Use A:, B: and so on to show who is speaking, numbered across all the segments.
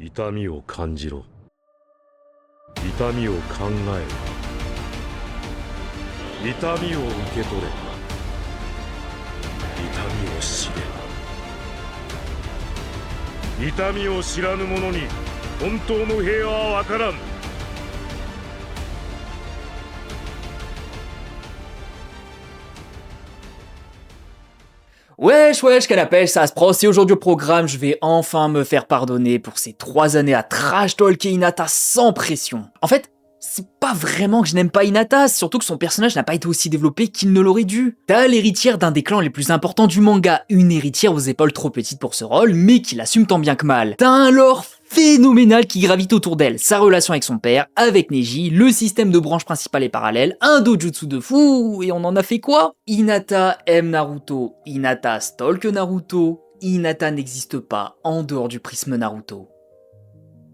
A: 痛みを感じろ。痛みを考えろ。痛みを受け取れ。痛みを知れ。痛みを知らぬ者に本当の平和は分からん。
B: Wesh wesh, quelle appelle ça se pros, et aujourd'hui au programme, je vais enfin me faire pardonner pour ces 3 années à trash talker Hinata sans pression. En fait, c'est pas vraiment que je n'aime pas Hinata, c'est surtout que son personnage n'a pas été aussi développé qu'il ne l'aurait dû. T'as l'héritière d'un des clans les plus importants du manga, une héritière aux épaules trop petites pour ce rôle, mais qui l'assume tant bien que mal. T'as un lore phénoménal qui gravite autour d'elle, sa relation avec son père, avec Neji, le système de branches principales et parallèles, un dojutsu de fou, et on en a fait quoi? Hinata aime Naruto, Hinata stalk Naruto, Hinata n'existe pas en dehors du prisme Naruto.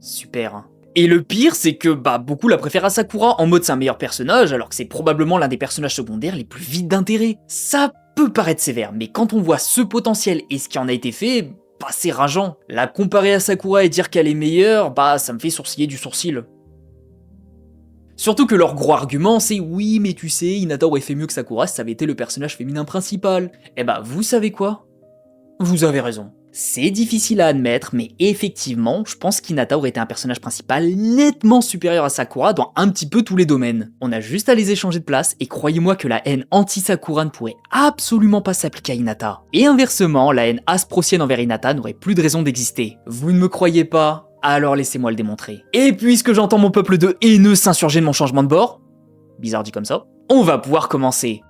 B: Super, hein. Et le pire, c'est que beaucoup la préfèrent à Sakura, en mode c'est un meilleur personnage, alors que c'est probablement l'un des personnages secondaires les plus vides d'intérêt. Ça peut paraître sévère, mais quand on voit ce potentiel et ce qui en a été fait, c'est rageant. La comparer à Sakura et dire qu'elle est meilleure, ça me fait sourciller du sourcil. Surtout que leur gros argument c'est oui mais tu sais, Hinata aurait fait mieux que Sakura si ça avait été le personnage féminin principal. Vous savez quoi? Vous avez raison. C'est difficile à admettre, mais effectivement, je pense qu'Hinata aurait été un personnage principal nettement supérieur à Sakura dans un petit peu tous les domaines. On a juste à les échanger de place, et croyez-moi que la haine anti-Sakura ne pourrait absolument pas s'appliquer à Hinata. Et inversement, la haine asprosienne envers Hinata n'aurait plus de raison d'exister. Vous ne me croyez pas? Alors laissez-moi le démontrer. Et puisque j'entends mon peuple de haineux s'insurger de mon changement de bord, bizarre dit comme ça, on va pouvoir commencer.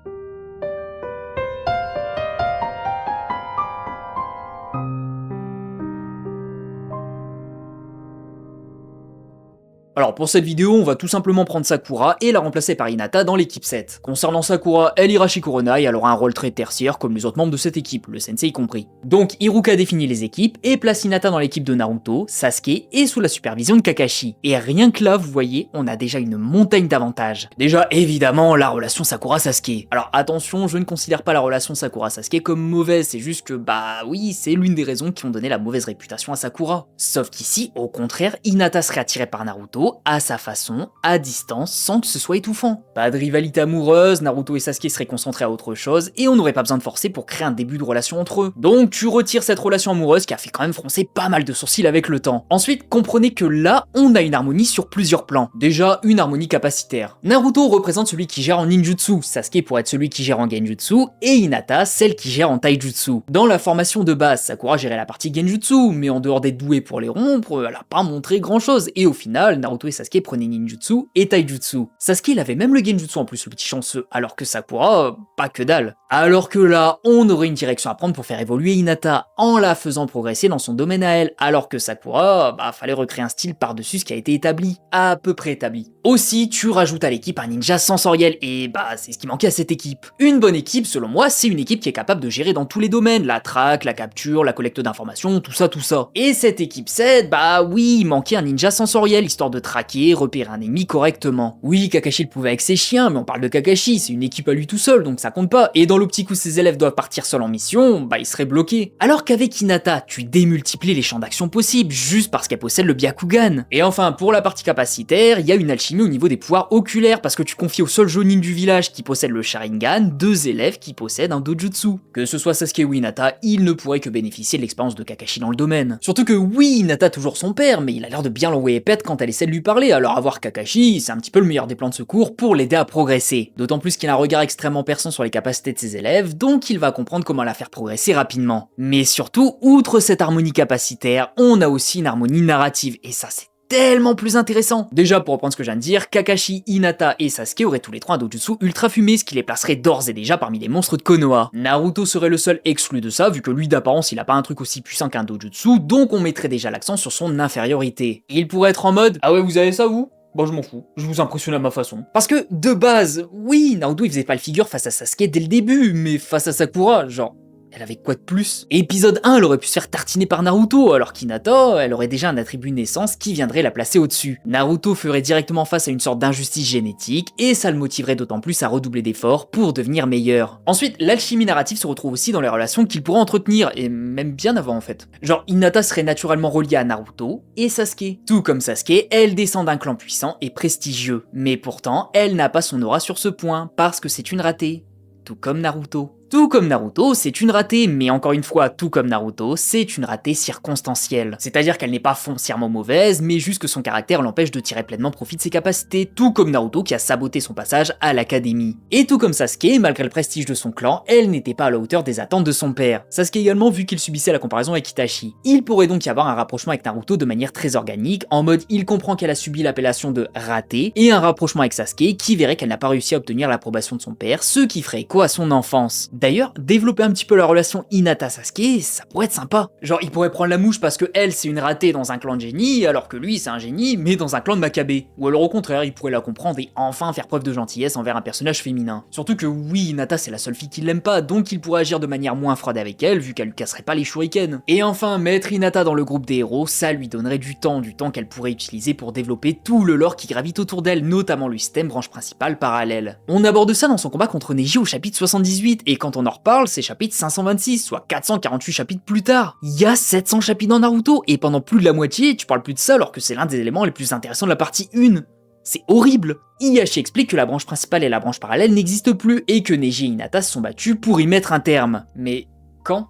B: Alors pour cette vidéo, on va tout simplement prendre Sakura et la remplacer par Hinata dans l'équipe 7. Concernant Sakura, elle ira chez Kuronai, elle aura un rôle très tertiaire comme les autres membres de cette équipe, le sensei compris. Donc Iruka définit les équipes et place Hinata dans l'équipe de Naruto, Sasuke et sous la supervision de Kakashi. Et rien que là, vous voyez, on a déjà une montagne d'avantages. Déjà évidemment la relation Sakura-Sasuke. Alors attention, je ne considère pas la relation Sakura-Sasuke comme mauvaise, c'est juste que oui, c'est l'une des raisons qui ont donné la mauvaise réputation à Sakura. Sauf qu'ici, au contraire, Hinata serait attirée par Naruto, à sa façon, à distance, sans que ce soit étouffant. Pas de rivalité amoureuse, Naruto et Sasuke seraient concentrés à autre chose, et on n'aurait pas besoin de forcer pour créer un début de relation entre eux. Donc tu retires cette relation amoureuse qui a fait quand même froncer pas mal de sourcils avec le temps. Ensuite, comprenez que là, on a une harmonie sur plusieurs plans. Déjà, une harmonie capacitaire. Naruto représente celui qui gère en ninjutsu, Sasuke pourrait être celui qui gère en genjutsu, et Hinata, celle qui gère en taijutsu. Dans la formation de base, Sakura gérait la partie genjutsu, mais en dehors d'être douée pour les rompre, elle a pas montré grand chose, et au final, Naruto et Sasuke prenaient ninjutsu et taijutsu. Sasuke il avait même le genjutsu en plus, le petit chanceux, alors que Sakura, pas que dalle. Alors que là, on aurait une direction à prendre pour faire évoluer Hinata en la faisant progresser dans son domaine à elle, alors que Sakura, fallait recréer un style par-dessus ce qui a été établi, à peu près établi. Aussi, tu rajoutes à l'équipe un ninja sensoriel, et c'est ce qui manquait à cette équipe. Une bonne équipe, selon moi, c'est une équipe qui est capable de gérer dans tous les domaines, la traque, la capture, la collecte d'informations, tout ça. Et cette équipe 7, oui, il manquait un ninja sensoriel, histoire de traquer, repérer un ennemi correctement. Oui, Kakashi le pouvait avec ses chiens, mais on parle de Kakashi, c'est une équipe à lui tout seul, donc ça compte pas. Et dans l'optique où ses élèves doivent partir seuls en mission, il serait bloqué. Alors qu'avec Hinata, tu démultiplies les champs d'action possibles, juste parce qu'elle possède le Byakugan. Et enfin, pour la partie capacitaire, il y a une alchimie au niveau des pouvoirs oculaires, parce que tu confies au seul Jonin du village qui possède le Sharingan, 2 élèves qui possèdent un dojutsu. Que ce soit Sasuke ou Hinata, il ne pourrait que bénéficier de l'expérience de Kakashi dans le domaine. Surtout que oui, Hinata a toujours son père, mais il a l'air de bien l'envoyer pète quand elle essaie de lui parler, alors avoir Kakashi, c'est un petit peu le meilleur des plans de secours pour l'aider à progresser. D'autant plus qu'il a un regard extrêmement perçant sur les capacités de ses élèves, donc il va comprendre comment la faire progresser rapidement. Mais surtout, outre cette harmonie capacitaire, on a aussi une harmonie narrative, et ça c'est tellement plus intéressant. Déjà, pour reprendre ce que je viens de dire, Kakashi, Hinata et Sasuke auraient tous les trois un dojutsu ultra fumé, ce qui les placerait d'ores et déjà parmi les monstres de Konoha. Naruto serait le seul exclu de ça, vu que lui d'apparence il a pas un truc aussi puissant qu'un dojutsu, donc on mettrait déjà l'accent sur son infériorité. Il pourrait être en mode « Ah ouais, vous avez ça vous ? Bon, je m'en fous, je vous impressionne à ma façon. » Parce que, de base, oui, Naruto il faisait pas le figure face à Sasuke dès le début, mais face à Sakura, genre... Elle avait quoi de plus? Épisode 1, elle aurait pu se faire tartiner par Naruto, alors qu'Hinata, elle aurait déjà un attribut naissance qui viendrait la placer au-dessus. Naruto ferait directement face à une sorte d'injustice génétique, et ça le motiverait d'autant plus à redoubler d'efforts pour devenir meilleur. Ensuite, l'alchimie narrative se retrouve aussi dans les relations qu'il pourrait entretenir, et même bien avant en fait. Genre, Hinata serait naturellement reliée à Naruto et Sasuke. Tout comme Sasuke, elle descend d'un clan puissant et prestigieux, mais pourtant, elle n'a pas son aura sur ce point, parce que c'est une ratée. Tout comme Naruto. Tout comme Naruto, c'est une ratée, mais encore une fois, tout comme Naruto, c'est une ratée circonstancielle. C'est-à-dire qu'elle n'est pas foncièrement mauvaise, mais juste que son caractère l'empêche de tirer pleinement profit de ses capacités, tout comme Naruto qui a saboté son passage à l'académie. Et tout comme Sasuke, malgré le prestige de son clan, elle n'était pas à la hauteur des attentes de son père. Sasuke également, vu qu'il subissait la comparaison avec Itachi. Il pourrait donc y avoir un rapprochement avec Naruto de manière très organique, en mode il comprend qu'elle a subi l'appellation de ratée, et un rapprochement avec Sasuke qui verrait qu'elle n'a pas réussi à obtenir l'approbation de son père, ce qui ferait écho à son enfance. D'ailleurs, développer un petit peu la relation Hinata-Sasuke, ça pourrait être sympa. Genre, il pourrait prendre la mouche parce que elle, c'est une ratée dans un clan de génie, alors que lui, c'est un génie, mais dans un clan de Makabe. Ou alors au contraire, il pourrait la comprendre et enfin faire preuve de gentillesse envers un personnage féminin. Surtout que oui, Hinata, c'est la seule fille qui l'aime pas, donc il pourrait agir de manière moins froide avec elle, vu qu'elle lui casserait pas les shurikens. Et enfin, mettre Hinata dans le groupe des héros, ça lui donnerait du temps qu'elle pourrait utiliser pour développer tout le lore qui gravite autour d'elle, notamment le système branche principale parallèle. On aborde ça dans son combat contre Neji au chapitre 78, et quand on en reparle, c'est chapitre 526, soit 448 chapitres plus tard. Il y a 700 chapitres dans Naruto, et pendant plus de la moitié, tu parles plus de ça alors que c'est l'un des éléments les plus intéressants de la partie 1. C'est horrible. Ieyashi explique que la branche principale et la branche parallèle n'existent plus, et que Neji et Hinata se sont battus pour y mettre un terme. Mais quand?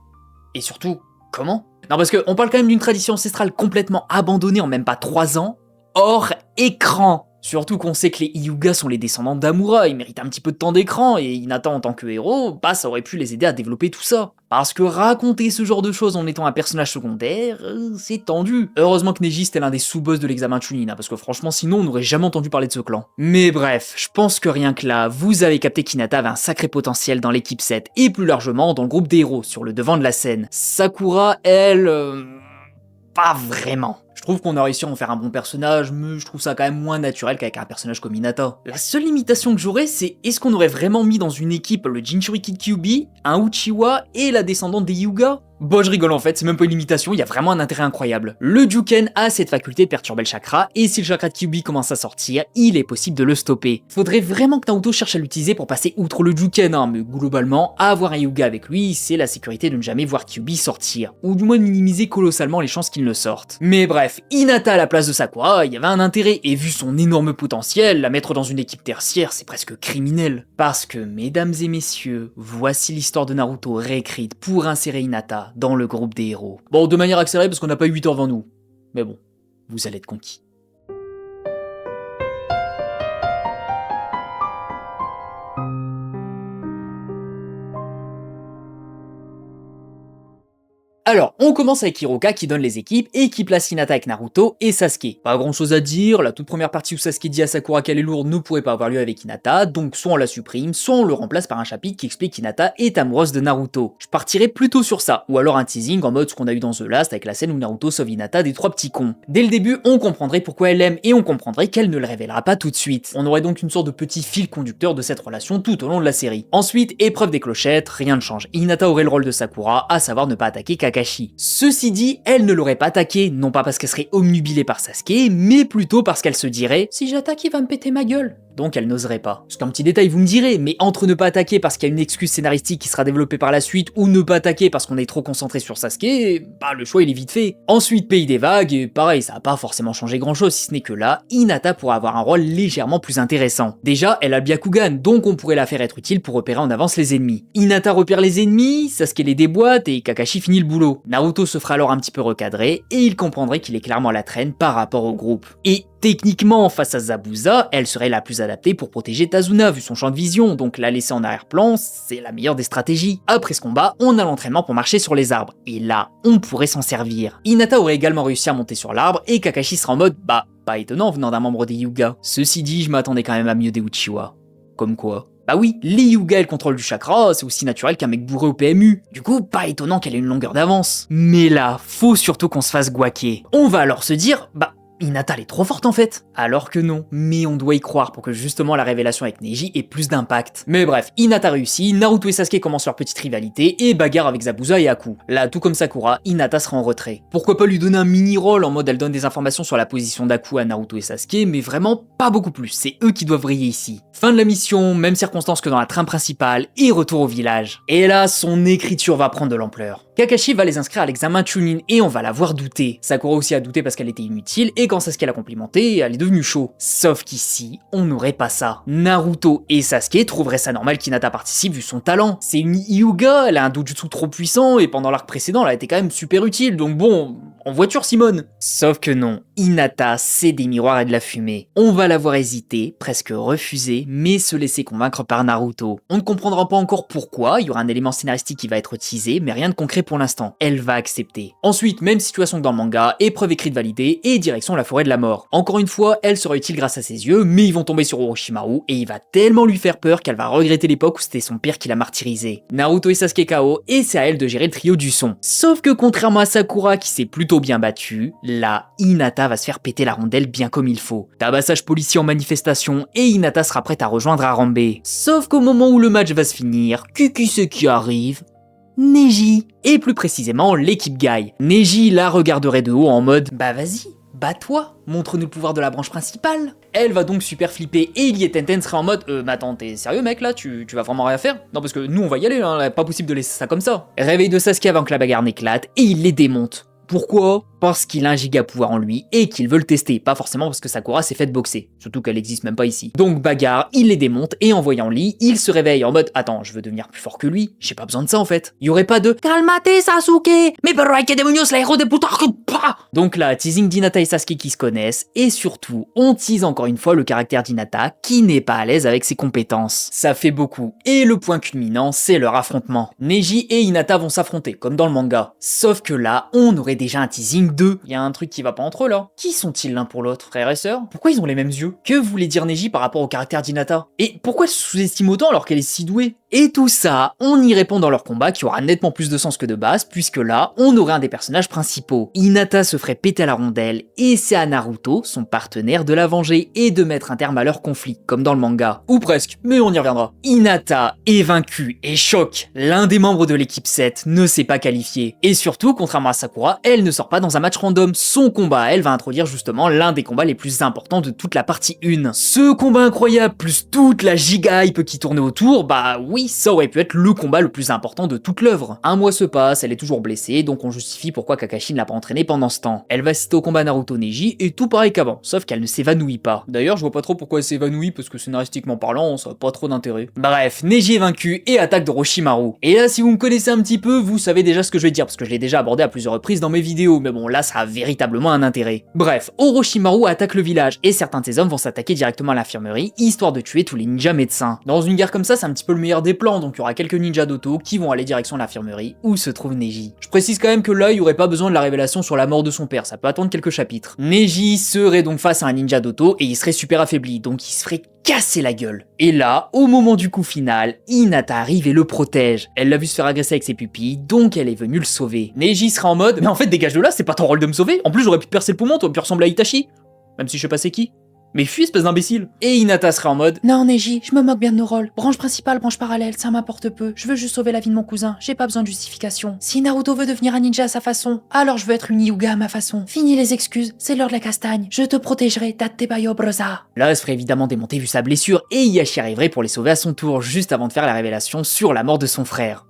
B: Et surtout, comment? Non, parce qu'on parle quand même d'une tradition ancestrale complètement abandonnée en même pas 3 ans, hors écran. Surtout qu'on sait que les Hyuga sont les descendants d'Amura, ils méritent un petit peu de temps d'écran, et Hinata en tant que héros, bah ça aurait pu les aider à développer tout ça. Parce que raconter ce genre de choses en étant un personnage secondaire, c'est tendu. Heureusement que Neji c'était l'un des sous-boss de l'examen Chunin, parce que franchement sinon on n'aurait jamais entendu parler de ce clan. Mais bref, je pense que rien que là, vous avez capté qu'Hinata avait un sacré potentiel dans l'équipe 7, et plus largement dans le groupe des héros, sur le devant de la scène. Sakura, elle... pas vraiment. Je trouve qu'on a réussi à en faire un bon personnage, mais je trouve ça quand même moins naturel qu'avec un personnage comme Hinata. La seule limitation que j'aurais, c'est est-ce qu'on aurait vraiment mis dans une équipe le Jinchuriki Kyuubi, un Uchiwa et la descendante des Hyuga? Bon, je rigole en fait, c'est même pas une limitation, il y a vraiment un intérêt incroyable. Le Juken a cette faculté de perturber le chakra, et si le chakra de Kyuubi commence à sortir, il est possible de le stopper. Faudrait vraiment que Naruto cherche à l'utiliser pour passer outre le Juken, hein, mais globalement, avoir un Hyuga avec lui, c'est la sécurité de ne jamais voir Kyuubi sortir, ou du moins de minimiser colossalement les chances qu'il ne sorte. Mais bref, Hinata à la place de Sakura, il y avait un intérêt, et vu son énorme potentiel, la mettre dans une équipe tertiaire, c'est presque criminel. Parce que, mesdames et messieurs, voici l'histoire de Naruto réécrite pour insérer Hinata dans le groupe des héros. Bon, de manière accélérée parce qu'on n'a pas 8 heures devant nous. Mais bon, vous allez être conquis. Alors, on commence avec Hiroka qui donne les équipes et qui place Hinata avec Naruto et Sasuke. Pas grand chose à dire, la toute première partie où Sasuke dit à Sakura qu'elle est lourde ne pourrait pas avoir lieu avec Hinata, donc soit on la supprime, soit on le remplace par un chapitre qui explique qu'Hinata est amoureuse de Naruto. Je partirais plutôt sur ça, ou alors un teasing en mode ce qu'on a eu dans The Last avec la scène où Naruto sauve Hinata des 3 petits cons. Dès le début, on comprendrait pourquoi elle l'aime et on comprendrait qu'elle ne le révélera pas tout de suite. On aurait donc une sorte de petit fil conducteur de cette relation tout au long de la série. Ensuite, épreuve des clochettes, rien ne change. Hinata aurait le rôle de Sakura, à savoir ne pas attaquer Kakashi. Ceci dit, elle ne l'aurait pas attaqué, non pas parce qu'elle serait omnubilée par Sasuke, mais plutôt parce qu'elle se dirait « Si j'attaque, il va me péter ma gueule ». Donc elle n'oserait pas. C'est un petit détail, vous me direz, mais entre ne pas attaquer parce qu'il y a une excuse scénaristique qui sera développée par la suite, ou ne pas attaquer parce qu'on est trop concentré sur Sasuke, bah le choix il est vite fait. Ensuite, Pays des Vagues, et pareil, ça a pas forcément changé grand chose, si ce n'est que là, Hinata pourra avoir un rôle légèrement plus intéressant. Déjà, elle a le Byakugan, donc on pourrait la faire être utile pour repérer en avance les ennemis. Hinata repère les ennemis, Sasuke les déboîte, et Kakashi finit le boulot. Naruto se fera alors un petit peu recadrer, et il comprendrait qu'il est clairement à la traîne par rapport au groupe. Et techniquement, face à Zabuza, elle serait la plus adaptée pour protéger Tazuna vu son champ de vision, donc la laisser en arrière-plan, c'est la meilleure des stratégies. Après ce combat, on a l'entraînement pour marcher sur les arbres, et là, on pourrait s'en servir. Hinata aurait également réussi à monter sur l'arbre, et Kakashi sera en mode « Bah, pas étonnant venant d'un membre des Hyuga ». Ceci dit, je m'attendais quand même à mieux des Uchiwa. Comme quoi. Bah oui, les Hyuga et le contrôle du chakra, c'est aussi naturel qu'un mec bourré au PMU. Du coup, pas étonnant qu'elle ait une longueur d'avance. Mais là, faut surtout qu'on se fasse guaquer. On va alors se dire, bah, Hinata elle est trop forte en fait. Alors que non, mais on doit y croire pour que justement la révélation avec Neji ait plus d'impact. Mais bref, Hinata réussit, Naruto et Sasuke commencent leur petite rivalité et bagarre avec Zabuza et Haku. Là, tout comme Sakura, Hinata sera en retrait. Pourquoi pas lui donner un mini-rôle en mode elle donne des informations sur la position d'Haku à Naruto et Sasuke, mais vraiment pas beaucoup plus, c'est eux qui doivent briller ici. Fin de la mission, même circonstance que dans la trame principale, et retour au village. Et là, son écriture va prendre de l'ampleur. Kakashi va les inscrire à l'examen Chunin et on va la voir douter. Sakura aussi a douté parce qu'elle était inutile et quand Sasuke l'a complimentée, elle est devenue chaud. Sauf qu'ici, on n'aurait pas ça. Naruto et Sasuke trouveraient ça normal qu'Hinata participe vu son talent. C'est une Hyuga, elle a un doujutsu trop puissant et pendant l'arc précédent, elle a été quand même super utile, donc bon, en voiture Simone. Sauf que non, Hinata, c'est des miroirs et de la fumée. On va la voir hésiter, presque refuser, mais se laisser convaincre par Naruto. On ne comprendra pas encore pourquoi, il y aura un élément scénaristique qui va être teasé, mais rien de concret pour l'instant. Elle va accepter. Ensuite, même situation que dans le manga, épreuve écrite validée et direction la forêt de la mort. Encore une fois, elle sera utile grâce à ses yeux, mais ils vont tomber sur Orochimaru et il va tellement lui faire peur qu'elle va regretter l'époque où c'était son père qui l'a martyrisé. Naruto et Sasuke KO et c'est à elle de gérer le trio du son. Sauf que contrairement à Sakura qui s'est plutôt bien battue, là, Hinata va se faire péter la rondelle bien comme il faut. Tabassage policier en manifestation et Hinata sera prête à rejoindre Harambe. Sauf qu'au moment où le match va se finir, qui c'est qui arrive? Neji, et plus précisément l'équipe Guy. Neji la regarderait de haut en mode « Bah vas-y, bats-toi, montre-nous le pouvoir de la branche principale ». Elle va donc super flipper et Ilie Tenten serait en mode mais attends, t'es sérieux mec là, tu vas vraiment rien faire? Non parce que nous on va y aller, hein, pas possible de laisser ça comme ça. Réveil de Sasuke avant que la bagarre n'éclate et il les démonte. Pourquoi? Parce qu'il a un giga pouvoir en lui et qu'il veut le tester, pas forcément parce que Sakura s'est faite boxer, surtout qu'elle existe même pas ici. Donc bagarre, il les démonte et en voyant Lee, il se réveille en mode attends, je veux devenir plus fort que lui, j'ai pas besoin de ça en fait. Il y aurait pas de calmate Sasuke, mais pero hay que demonios la héros de puta. Donc là, teasing d'Hinata et Sasuke qui se connaissent et surtout, on tease encore une fois le caractère d'Hinata qui n'est pas à l'aise avec ses compétences. Ça fait beaucoup et le point culminant, c'est leur affrontement. Neji et Hinata vont s'affronter comme dans le manga. Sauf que là, on aurait déjà un teasing de il y a un truc qui va pas entre eux là. Qui sont-ils l'un pour l'autre? Frères et sœurs? Pourquoi ils ont les mêmes yeux? Que voulait dire Neji par rapport au caractère d'Hinata? Et pourquoi elle se sous-estime autant alors qu'elle est si douée? Et tout ça, on y répond dans leur combat qui aura nettement plus de sens que de base, puisque là, on aurait un des personnages principaux. Hinata se ferait péter à la rondelle, et c'est à Naruto, son partenaire, de la venger et de mettre un terme à leur conflit, comme dans le manga. Ou presque, mais on y reviendra. Hinata est vaincu et choc. L'un des membres de l'équipe 7 ne s'est pas qualifié. Et surtout, contrairement à Sakura, elle ne sort pas dans un match random. Son combat, elle va introduire justement l'un des combats les plus importants de toute la partie 1. Ce combat incroyable, plus toute la giga hype qui tournait autour, bah oui, ça aurait pu être le combat le plus important de toute l'œuvre. Un mois se passe, elle est toujours blessée, donc on justifie pourquoi Kakashi ne l'a pas entraînée pendant ce temps. Elle va assister au combat Naruto-Neji et tout pareil qu'avant, sauf qu'elle ne s'évanouit pas. D'ailleurs, je vois pas trop pourquoi elle s'évanouit parce que scénaristiquement parlant, ça a pas trop d'intérêt. Bref, Neji est vaincu et attaque d'Orochimaru. Et là, si vous me connaissez un petit peu, vous savez déjà ce que je vais dire parce que je l'ai déjà abordé à plusieurs reprises dans mes vidéos, mais bon, là, ça a véritablement un intérêt. Bref, Orochimaru attaque le village et certains de ses hommes vont s'attaquer directement à l'infirmerie, histoire de tuer tous les ninjas médecins. Dans une guerre comme ça, c'est un petit peu le meilleur des plans, donc il y aura quelques ninjas d'auto qui vont aller direction l'infirmerie où se trouve Neji. Je précise quand même que là, il y aurait pas besoin de la révélation sur la mort de son père, ça peut attendre quelques chapitres. Neji serait donc face à un ninja d'auto et il serait super affaibli, donc il se ferait casser la gueule. Et là, au moment du coup final, Hinata arrive et le protège. Elle l'a vu se faire agresser avec ses pupilles, donc elle est venue le sauver. Neji sera en mode, mais en fait dégage de là, c'est pas ton rôle de me sauver, en plus j'aurais pu te percer le poumon, t'aurais pu ressembler à Itachi. Même si je sais pas c'est qui. Mais fuis, espèce d'imbécile. Et Hinata sera en mode non Neji, je me moque bien de nos rôles. Branche principale, branche parallèle, ça m'importe peu. Je veux juste sauver la vie de mon cousin, j'ai pas besoin de justification. Si Naruto veut devenir un ninja à sa façon, alors je veux être une Hyuga à ma façon. Fini les excuses, c'est l'heure de la castagne. Je te protégerai, Datebayo Brosa. Là, elle se ferait évidemment démonter vu sa blessure, et Ieyashi arriverait pour les sauver à son tour, juste avant de faire la révélation sur la mort de son frère.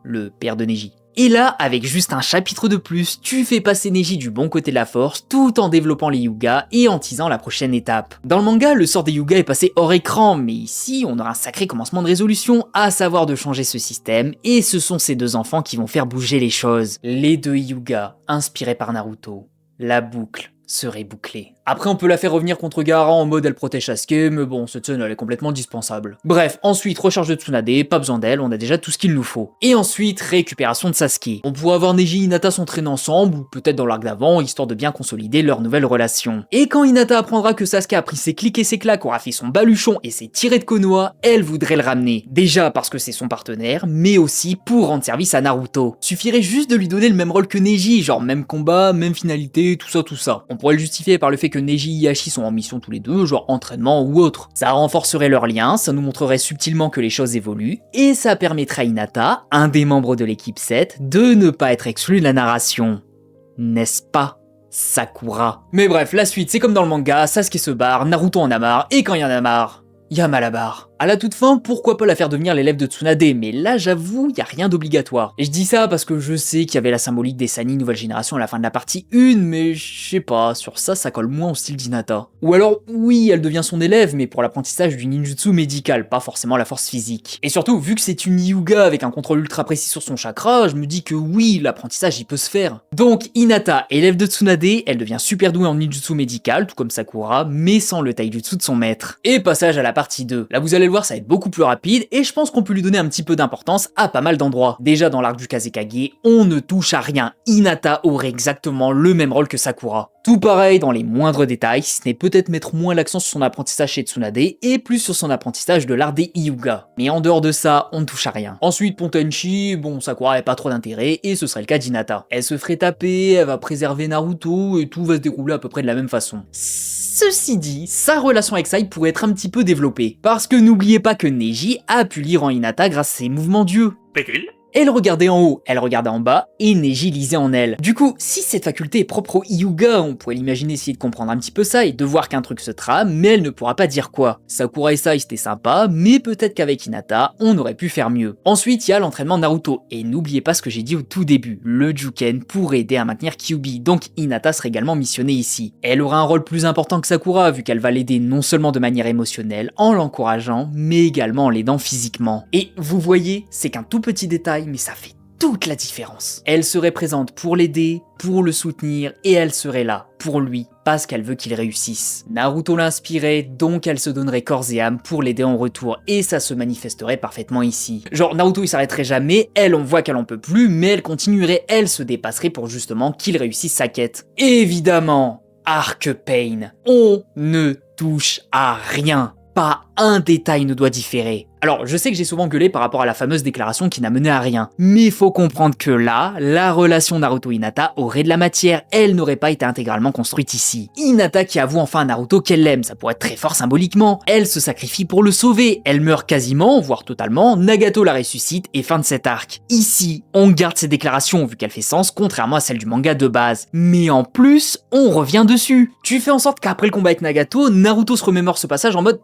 B: Le père de Neji. Et là, avec juste un chapitre de plus, tu fais passer Neji du bon côté de la force, tout en développant les Hyuga et en teasant la prochaine étape. Dans le manga, le sort des Hyuga est passé hors écran, mais ici, on aura un sacré commencement de résolution, à savoir de changer ce système, et ce sont ces deux enfants qui vont faire bouger les choses. Les deux Hyuga, inspirés par Naruto. La boucle serait bouclée. Après on peut la faire revenir contre Gaara en mode elle protège Sasuke, mais bon cette scène elle est complètement dispensable. Bref, ensuite recharge de Tsunade, pas besoin d'elle, on a déjà tout ce qu'il nous faut. Et ensuite récupération de Sasuke. On pourrait avoir Neji et Hinata s'entraîner ensemble, ou peut-être dans l'arc d'avant, histoire de bien consolider leur nouvelle relation. Et quand Hinata apprendra que Sasuke a pris ses clics et ses claques, aura fait son baluchon et s'est tiré de Konoha, elle voudrait le ramener. Déjà parce que c'est son partenaire, mais aussi pour rendre service à Naruto. Suffirait juste de lui donner le même rôle que Neji, genre même combat, même finalité, tout ça. On pourrait le justifier par le fait que Neji et Hiashi sont en mission tous les deux, genre entraînement ou autre. Ça renforcerait leur lien, ça nous montrerait subtilement que les choses évoluent, et ça permettrait à Hinata, un des membres de l'équipe 7, de ne pas être exclu de la narration. N'est-ce pas, Sakura? Mais bref, la suite, c'est comme dans le manga, Sasuke se barre, Naruto en a marre, et quand il y en a marre, y a mal à barre. À la toute fin, pourquoi pas la faire devenir l'élève de Tsunade, mais là j'avoue, y a rien d'obligatoire. Et je dis ça parce que je sais qu'il y avait la symbolique des Sannin nouvelle génération à la fin de la partie 1, mais je sais pas, sur ça colle moins au style d'Hinata. Ou alors, oui, elle devient son élève, mais pour l'apprentissage du ninjutsu médical, pas forcément la force physique. Et surtout, vu que c'est une Hyuga avec un contrôle ultra précis sur son chakra, je me dis que oui, l'apprentissage il peut se faire. Donc Hinata, élève de Tsunade, elle devient super douée en ninjutsu médical, tout comme Sakura, mais sans le taijutsu de son maître. Et passage à la partie 2. Là vous allez le voir, ça va être beaucoup plus rapide, et je pense qu'on peut lui donner un petit peu d'importance à pas mal d'endroits. Déjà dans l'arc du Kazekage, on ne touche à rien. Hinata aurait exactement le même rôle que Sakura. Tout pareil dans les moindres détails, si ce n'est peut-être mettre moins l'accent sur son apprentissage chez Tsunade et plus sur son apprentissage de l'art des Hyuga. Mais en dehors de ça, on ne touche à rien. Ensuite, Pontenchi, bon, Sakura n'avait pas trop d'intérêt et ce serait le cas d'Hinata. Elle se ferait taper, elle va préserver Naruto et tout va se dérouler à peu près de la même façon. Ceci dit, sa relation avec Sai pourrait être un petit peu développée. Parce que n'oubliez pas que Neji a pu lire en Hinata grâce à ses mouvements d'yeux.
A: Pécule.
B: Elle regardait en haut, elle regardait en bas, et Neji lisait en elle. Du coup, si cette faculté est propre au Hyuga, on pourrait l'imaginer essayer de comprendre un petit peu ça et de voir qu'un truc se trame, mais elle ne pourra pas dire quoi. Sakura et Sai c'était sympa, mais peut-être qu'avec Hinata, on aurait pu faire mieux. Ensuite, il y a l'entraînement Naruto, et n'oubliez pas ce que j'ai dit au tout début, le Juken pour aider à maintenir Kyuubi, donc Hinata serait également missionnée ici. Elle aura un rôle plus important que Sakura, vu qu'elle va l'aider non seulement de manière émotionnelle, en l'encourageant, mais également en l'aidant physiquement. Et vous voyez, c'est qu'un tout petit détail, mais ça fait toute la différence. Elle serait présente pour l'aider, pour le soutenir, et elle serait là, pour lui, parce qu'elle veut qu'il réussisse. Naruto l'inspirait, donc elle se donnerait corps et âme pour l'aider en retour, et ça se manifesterait parfaitement ici. Genre, Naruto il s'arrêterait jamais, elle on voit qu'elle en peut plus, mais elle continuerait, elle se dépasserait pour justement qu'il réussisse sa quête. Évidemment, Arc Pain, on ne touche à rien. Pas un détail ne doit différer. Alors, je sais que j'ai souvent gueulé par rapport à la fameuse déclaration qui n'a mené à rien, mais faut comprendre que là, la relation Naruto-Hinata aurait de la matière, elle n'aurait pas été intégralement construite ici. Hinata qui avoue enfin à Naruto qu'elle l'aime, ça pourrait être très fort symboliquement, elle se sacrifie pour le sauver, elle meurt quasiment, voire totalement, Nagato la ressuscite et fin de cet arc. Ici, on garde ses déclarations vu qu'elle fait sens, contrairement à celle du manga de base. Mais en plus, on revient dessus. Tu fais en sorte qu'après le combat avec Nagato, Naruto se remémore ce passage en mode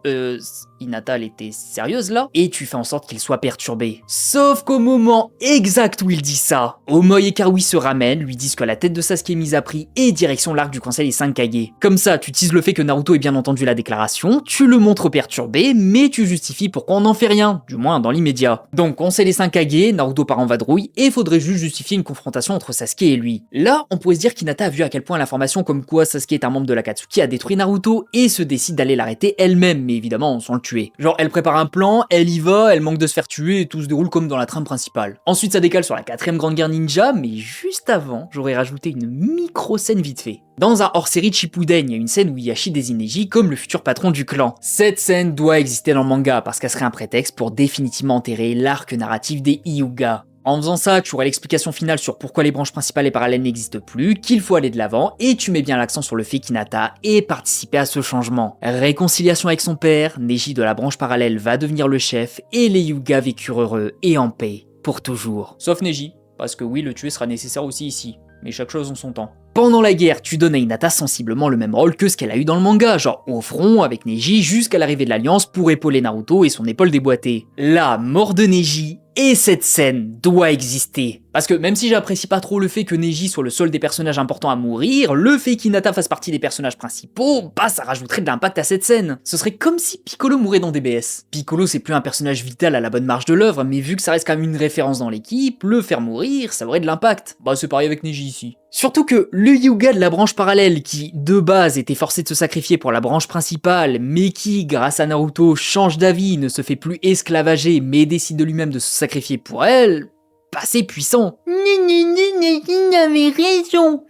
B: Hinata elle était sérieuse là? Et tu fais en sorte qu'il soit perturbé. Sauf qu'au moment exact où il dit ça, Omoi et Karui se ramènent, lui disent que la tête de Sasuke est mise à prix et direction l'arc du conseil des 5 Kage. Comme ça, tu utilises le fait que Naruto ait bien entendu la déclaration, tu le montres perturbé, mais tu justifies pourquoi on n'en fait rien, du moins dans l'immédiat. Donc conseil des 5 Kage, Naruto part en vadrouille, et faudrait juste justifier une confrontation entre Sasuke et lui. Là, on pourrait se dire qu'Hinata a vu à quel point l'information comme quoi Sasuke est un membre de l'Akatsuki a détruit Naruto, et se décide d'aller l'arrêter elle-même, mais évidemment sans le tuer. Genre elle prépare un plan, elle y va, elle manque de se faire tuer et tout se déroule comme dans la trame principale. Ensuite ça décale sur la 4ème grande guerre ninja, mais juste avant, j'aurais rajouté une micro-scène vite fait. Dans un hors-série de Shippuden, il y a une scène où Hiashi désigne Neji comme le futur patron du clan. Cette scène doit exister dans le manga parce qu'elle serait un prétexte pour définitivement enterrer l'arc narratif des Hyuga. En faisant ça, tu aurais l'explication finale sur pourquoi les branches principales et parallèles n'existent plus, qu'il faut aller de l'avant, et tu mets bien l'accent sur le fait qu'Hinata ait participé à ce changement. Réconciliation avec son père, Neji de la branche parallèle va devenir le chef, et les Hyuga vécurent heureux et en paix, pour toujours. Sauf Neji, parce que oui, le tuer sera nécessaire aussi ici, mais chaque chose en son temps. Pendant la guerre, tu donnes à Hinata sensiblement le même rôle que ce qu'elle a eu dans le manga, genre au front avec Neji jusqu'à l'arrivée de l'Alliance pour épauler Naruto et son épaule déboîtée. La mort de Neji, et cette scène doit exister. Parce que même si j'apprécie pas trop le fait que Neji soit le seul des personnages importants à mourir, le fait qu'Hinata fasse partie des personnages principaux, bah ça rajouterait de l'impact à cette scène. Ce serait comme si Piccolo mourait dans DBS. Piccolo c'est plus un personnage vital à la bonne marge de l'œuvre, mais vu que ça reste quand même une référence dans l'équipe, le faire mourir, ça aurait de l'impact. Bah c'est pareil avec Neji ici. Surtout que le Hyuga de la branche parallèle qui, de base, était forcé de se sacrifier pour la branche principale, mais qui, grâce à Naruto, change d'avis, ne se fait plus esclavager, mais décide de lui-même de se sacrifier pour elle, bah c'est puissant. Il avait raison.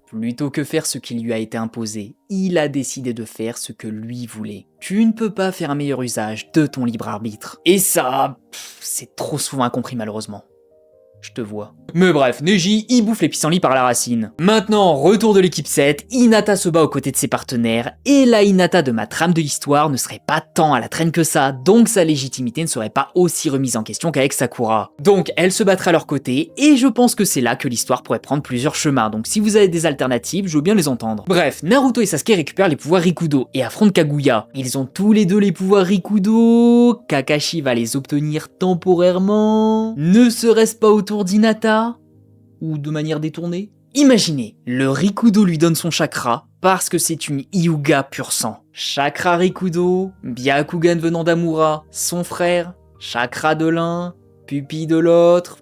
B: Plutôt que faire ce qui lui a été imposé, il a décidé de faire ce que lui voulait. Tu ne peux pas faire un meilleur usage de ton libre arbitre. Et ça, c'est trop souvent incompris malheureusement. Je te vois. Mais bref, Neji, il bouffe les pissenlits par la racine. Maintenant, retour de l'équipe 7, Hinata se bat aux côtés de ses partenaires, et la Hinata de ma trame de l'histoire ne serait pas tant à la traîne que ça, donc sa légitimité ne serait pas aussi remise en question qu'avec Sakura. Donc elle se battrait à leur côté, et je pense que c'est là que l'histoire pourrait prendre plusieurs chemins, donc si vous avez des alternatives, je veux bien les entendre. Bref, Naruto et Sasuke récupèrent les pouvoirs Rikudo, et affrontent Kaguya. Ils ont tous les deux les pouvoirs Rikudo, Kakashi va les obtenir temporairement, ne serait-ce pas autour d'Hinata? Ou de manière détournée? Imaginez, le Rikudo lui donne son chakra parce que c'est une Hyuga pur sang. Chakra Rikudo, Byakugan venant d'Amura, son frère, chakra de l'un, pupille de l'autre.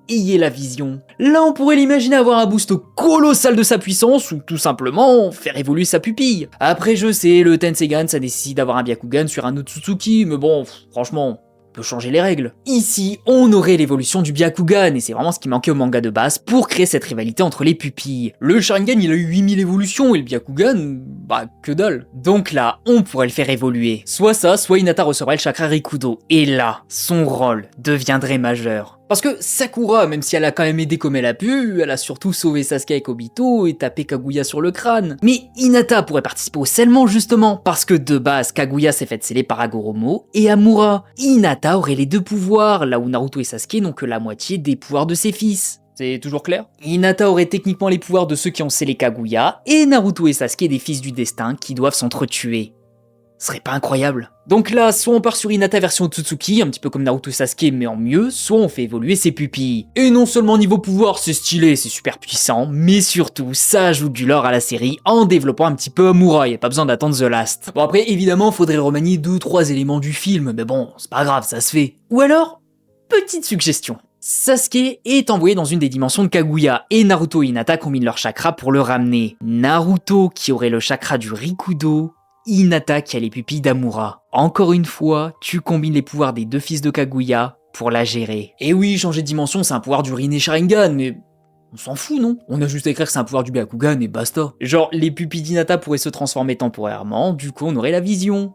B: Ayez la vision. Là on pourrait l'imaginer avoir un boost colossal de sa puissance ou tout simplement faire évoluer sa pupille. Après je sais, le Tensegan ça nécessite d'avoir un Byakugan sur un Otsutsuki, mais bon, franchement... peut changer les règles. Ici, on aurait l'évolution du Byakugan, et c'est vraiment ce qui manquait au manga de base pour créer cette rivalité entre les pupilles. Le Sharingan, il a eu 8000 évolutions, et le Byakugan, bah que dalle. Donc là, on pourrait le faire évoluer. Soit ça, soit Hinata recevrait le chakra Rikudo, et là, son rôle deviendrait majeur. Parce que Sakura, même si elle a quand même aidé comme elle a pu, elle a surtout sauvé Sasuke avec Obito et tapé Kaguya sur le crâne. Mais Hinata pourrait participer au scellement justement, parce que de base, Kaguya s'est fait sceller par Hagoromo et Amura. Hinata aurait les deux pouvoirs, là où Naruto et Sasuke n'ont que la moitié des pouvoirs de ses fils. C'est toujours clair? Hinata aurait techniquement les pouvoirs de ceux qui ont scellé Kaguya, et Naruto et Sasuke des fils du destin qui doivent s'entretuer. Ce serait pas incroyable? Donc là, soit on part sur Hinata version Otsutsuki, un petit peu comme Naruto Sasuke mais en mieux, soit on fait évoluer ses pupilles. Et non seulement niveau pouvoir, c'est stylé, c'est super puissant, mais surtout, ça ajoute du lore à la série en développant un petit peu Amura, y a pas besoin d'attendre The Last. Bon après, évidemment, faudrait remanier 2 ou 3 éléments du film, mais bon, c'est pas grave, ça se fait. Ou alors, petite suggestion. Sasuke est envoyé dans une des dimensions de Kaguya, et Naruto et Hinata combinent leur chakra pour le ramener. Naruto, qui aurait le chakra du Rikudo, Hinata qui a les pupilles d'Amura. Encore une fois, tu combines les pouvoirs des deux fils de Kaguya pour la gérer. Et oui, changer de dimension, c'est un pouvoir du Rinne Sharingan, mais on s'en fout, non? On a juste à écrire que c'est un pouvoir du Byakugan et basta. Genre, les pupilles d'Hinata pourraient se transformer temporairement, du coup on aurait la vision.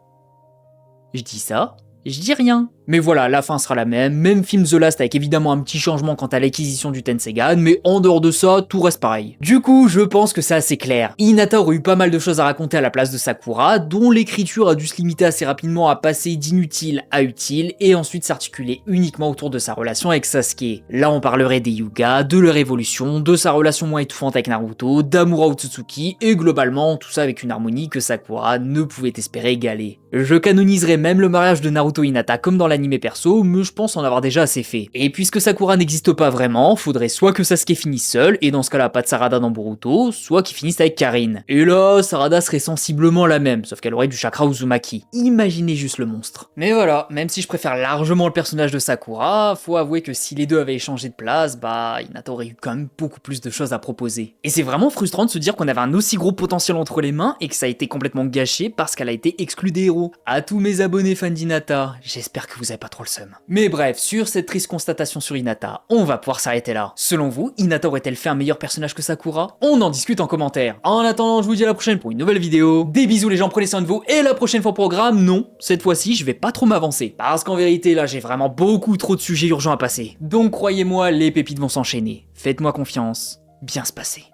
B: Je dis ça, je dis rien. Mais voilà, la fin sera la même film The Last avec évidemment un petit changement quant à l'acquisition du Tensegan, mais en dehors de ça, tout reste pareil. Du coup, je pense que c'est assez clair. Hinata aurait eu pas mal de choses à raconter à la place de Sakura, dont l'écriture a dû se limiter assez rapidement à passer d'inutile à utile, et ensuite s'articuler uniquement autour de sa relation avec Sasuke. Là on parlerait des Hyuga, de leur évolution, de sa relation moins étouffante avec Naruto, d'Amura Otsutsuki, et globalement tout ça avec une harmonie que Sakura ne pouvait espérer égaler. Je canoniserai même le mariage de Naruto et Hinata comme dans l'anime perso, mais je pense en avoir déjà assez fait. Et puisque Sakura n'existe pas vraiment, faudrait soit que Sasuke finisse seul, et dans ce cas-là pas de Sarada dans Boruto, soit qu'il finisse avec Karin. Et là, Sarada serait sensiblement la même, sauf qu'elle aurait du chakra Uzumaki. Imaginez juste le monstre. Mais voilà, même si je préfère largement le personnage de Sakura, faut avouer que si les deux avaient échangé de place, bah Hinata aurait eu quand même beaucoup plus de choses à proposer. Et c'est vraiment frustrant de se dire qu'on avait un aussi gros potentiel entre les mains, et que ça a été complètement gâché parce qu'elle a été exclue des héros. À tous mes abonnés fans d'Hinata, j'espère que vous avez pas trop le seum. Mais bref, sur cette triste constatation sur Hinata, on va pouvoir s'arrêter là. Selon vous, Hinata aurait-elle fait un meilleur personnage que Sakura? On en discute en commentaire. En attendant, je vous dis à la prochaine pour une nouvelle vidéo. Des bisous les gens, prenez soin de vous, et la prochaine fois au programme, non, cette fois-ci, je vais pas trop m'avancer. Parce qu'en vérité, là, j'ai vraiment beaucoup trop de sujets urgents à passer. Donc croyez-moi, les pépites vont s'enchaîner. Faites-moi confiance, bien se passer.